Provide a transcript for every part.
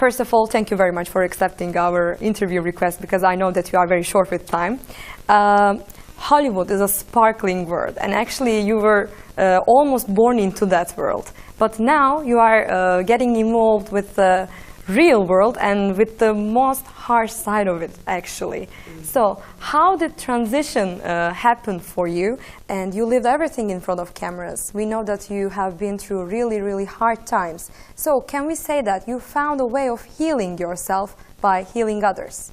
First of all, thank you very much for accepting our interview request, because I know that you are very short with time. Hollywood is a sparkling world, and actually you were almost born into that world. But now you are getting involved with the real world and with the most harsh side of it, actually. So how did transition happen for you? And you lived everything in front of cameras. We know that you have been through really, really hard times. So can we say that you found a way of healing yourself by healing others?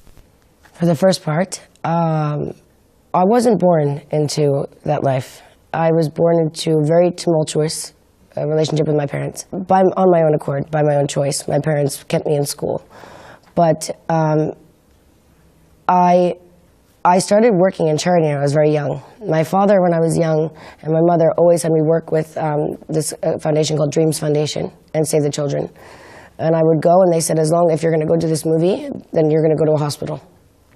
For the first part, I wasn't born into that life. I was born into a very tumultuous relationship with my parents, on my own accord, by my own choice. My parents kept me in school. But I started working in charity when I was very young. My father, when I was young, and my mother always had me work with this foundation called Dreams Foundation and Save the Children. And I would go, and they said, if you're going to go to this movie, then you're going to go to a hospital.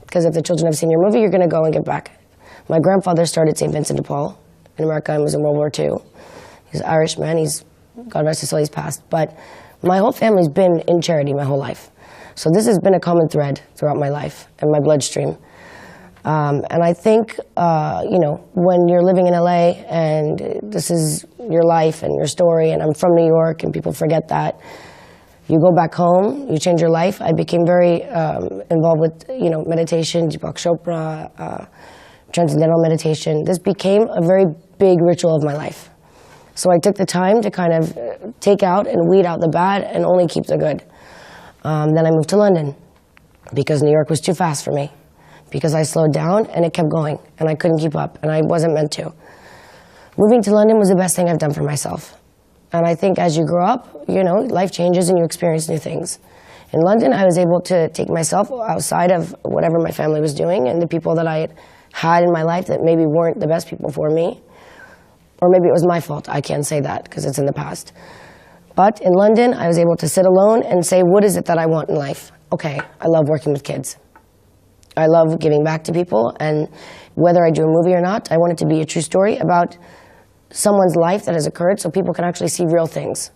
Because if the children have seen your movie, you're going to go and give back. My grandfather started St. Vincent de Paul in America and was in World War II. He's an Irish man. God rest his soul, he's passed. But my whole family's been in charity my whole life. So this has been a common thread throughout my life and my bloodstream. And I think, when you're living in LA and this is your life and your story, and I'm from New York and people forget that, you go back home, you change your life. I became very involved with, meditation, Deepak Chopra, transcendental meditation. This became a very big ritual of my life. So I took the time to kind of take out and weed out the bad and only keep the good. Then I moved to London because New York was too fast for me, because I slowed down and it kept going and I couldn't keep up and I wasn't meant to. Moving to London was the best thing I've done for myself. And I think as you grow up, life changes and you experience new things. In London, I was able to take myself outside of whatever my family was doing and the people that I had in my life that maybe weren't the best people for me. Or maybe it was my fault. I can't say that because it's in the past. But in London, I was able to sit alone and say, what is it that I want in life? Okay, I love working with kids. I love giving back to people, and whether I do a movie or not, I want it to be a true story about someone's life that has occurred so people can actually see real things.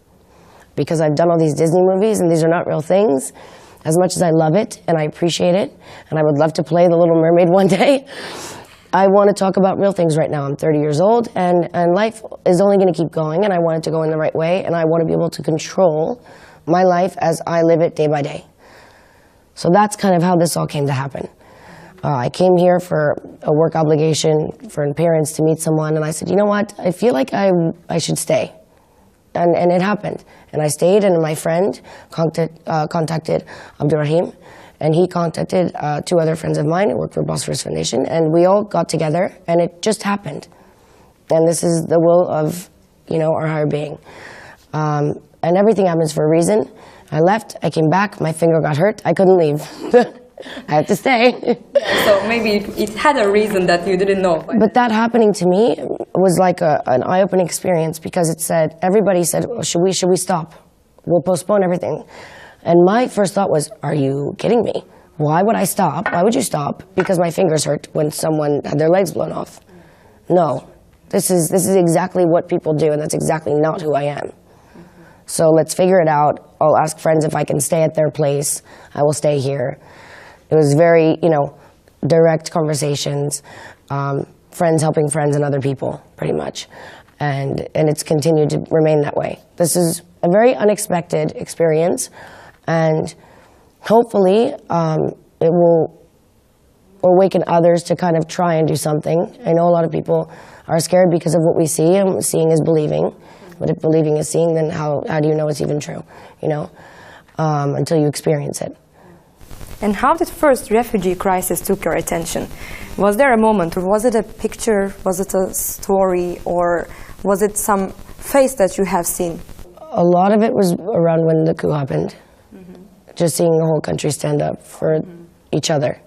Because I've done all these Disney movies and these are not real things. As much as I love it and I appreciate it, and I would love to play the Little Mermaid one day, I want to talk about real things right now. I'm 30 years old, and life is only going to keep going, and I want it to go in the right way, and I want to be able to control my life as I live it day by day. So that's kind of how this all came to happen. I came here for a work obligation for parents to meet someone, and I said, you know what, I feel like I should stay. And it happened. And I stayed, and my friend contacted Abdurrahim, and he contacted two other friends of mine who worked for Bosphorus Foundation, and we all got together, and it just happened. And this is the will of, our higher being. And everything happens for a reason. I left, I came back, my finger got hurt, I couldn't leave. I had to stay. So maybe it had a reason that you didn't know. But that happening to me was like an eye-opening experience, because everybody said, oh, should we stop? We'll postpone everything. And my first thought was, are you kidding me? Why would I stop? Why would you stop? Because my fingers hurt when someone had their legs blown off. No, this is exactly what people do, and that's exactly not who I am. So let's figure it out. I'll ask friends if I can stay at their place. I will stay here. It was very, direct conversations, friends helping friends and other people, pretty much. And it's continued to remain that way. This is a very unexpected experience, and hopefully it will awaken others to kind of try and do something. I know a lot of people are scared because of what we see, and seeing is believing. But if believing is seeing, then how do you know it's even true, until you experience it. And how did first refugee crisis took your attention? Was there a moment, or was it a picture, was it a story, or was it some face that you have seen? A lot of it was around when the coup happened. Just seeing the whole country stand up for each other.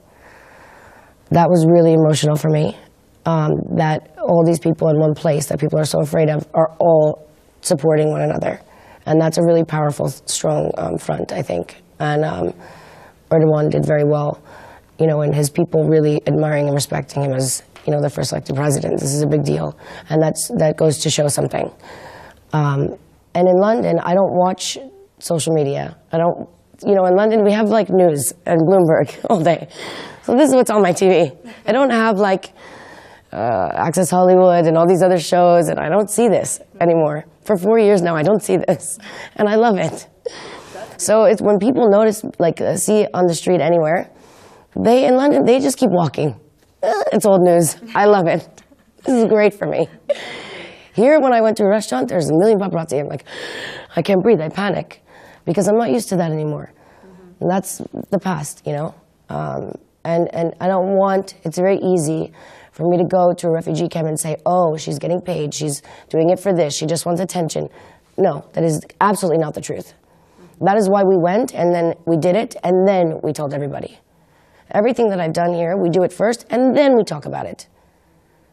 That was really emotional for me, that all these people in one place that people are so afraid of are all supporting one another. And that's a really powerful, strong front, I think. And Erdogan did very well, and his people really admiring and respecting him as, the first elected president. This is a big deal, and that goes to show something. And in London, I don't watch social media. I don't you know, in London we have like news and Bloomberg all day. So this is what's on my TV. I don't have like Access Hollywood and all these other shows, and I don't see this anymore. For 4 years now, I don't see this, and I love it. So it's when people notice, like see it on the street anywhere, in London, they just keep walking. It's old news. I love it. This is great for me. Here, when I went to a restaurant, there's a million paparazzi. I'm like, I can't breathe, I panic, because I'm not used to that anymore. And that's the past, you know? And I don't want, it's very easy for me to go to a refugee camp and say, oh, she's getting paid, she's doing it for this, she just wants attention. No, that is absolutely not the truth. That is why we went, and then we did it, and then we told everybody. Everything that I've done here, we do it first, and then we talk about it.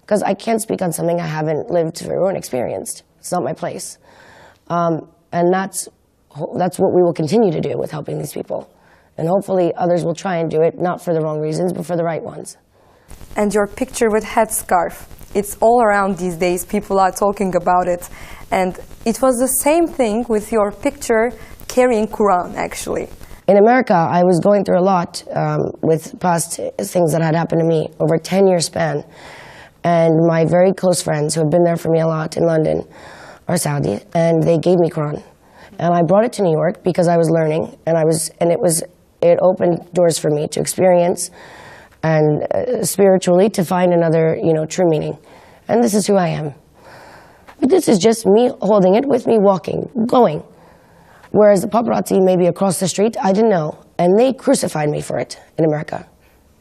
Because I can't speak on something I haven't lived through and experienced. It's not my place. And that's what we will continue to do with helping these people. And hopefully others will try and do it, not for the wrong reasons, but for the right ones. And your picture with headscarf, it's all around these days. People are talking about it. And it was the same thing with your picture carrying Quran, actually. In America, I was going through a lot with past things that had happened to me over a 10-year span. And my very close friends who have been there for me a lot in London are Saudi, and they gave me Quran. And I brought it to New York because I was learning, and it opened doors for me to experience and spiritually to find another, you know, true meaning. And this is who I am. But this is just me holding it with me, walking, going. Whereas the paparazzi maybe across the street, I didn't know. And they crucified me for it in America.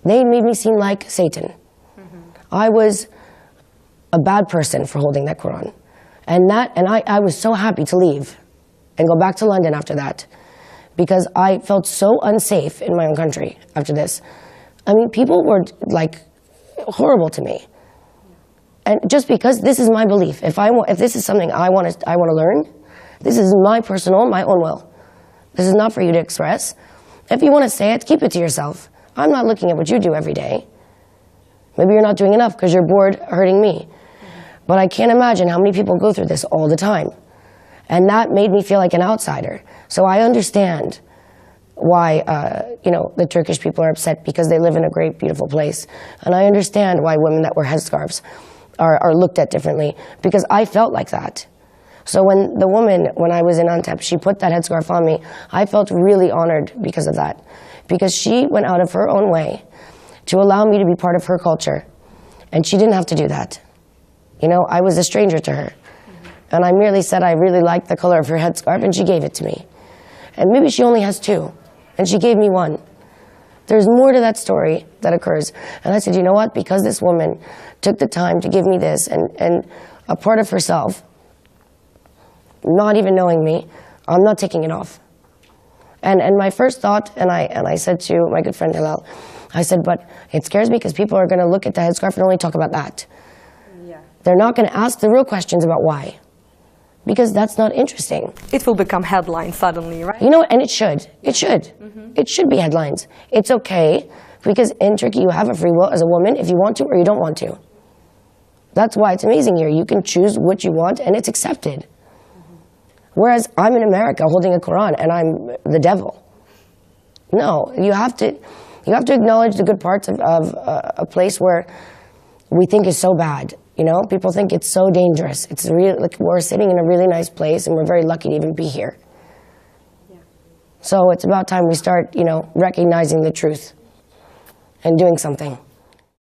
They made me seem like Satan. I was a bad person for holding that Quran. And I was so happy to leave and go back to London after that, because I felt so unsafe in my own country after this. I mean, people were like horrible to me. And just because this is my belief, if this is something I want to learn, this is my own will. This is not for you to express. If you want to say it, keep it to yourself. I'm not looking at what you do every day. Maybe you're not doing enough because you're bored hurting me. But I can't imagine how many people go through this all the time. And that made me feel like an outsider. So I understand why you know, the Turkish people are upset, because they live in a great, beautiful place. And I understand why women that wear headscarves are looked at differently, because I felt like that. So when I was in Antep, she put that headscarf on me, I felt really honored because of that. Because she went out of her own way to allow me to be part of her culture. And she didn't have to do that. You know, I was a stranger to her. And I merely said I really liked the color of her headscarf, and she gave it to me. And maybe she only has 2, and she gave me 1. There's more to that story that occurs. And I said, you know what, because this woman took the time to give me this, and a part of herself, not even knowing me, I'm not taking it off. And my first thought, and I said to my good friend Hilal, I said, but it scares me because people are going to look at the headscarf and only talk about that. Yeah. They're not going to ask the real questions about why. Because that's not interesting. It will become headlines suddenly, right? You know, and it should. It should. It should be headlines. It's okay, because in Turkey you have a free will as a woman if you want to or you don't want to. That's why it's amazing here. You can choose what you want, and it's accepted. Whereas I'm in America holding a Quran, and I'm the devil. No, you have to acknowledge the good parts of a place where we think is so bad. You know, people think it's so dangerous. It's like we're sitting in a really nice place, and we're very lucky to even be here. Yeah. So it's about time we start, you know, recognizing the truth and doing something.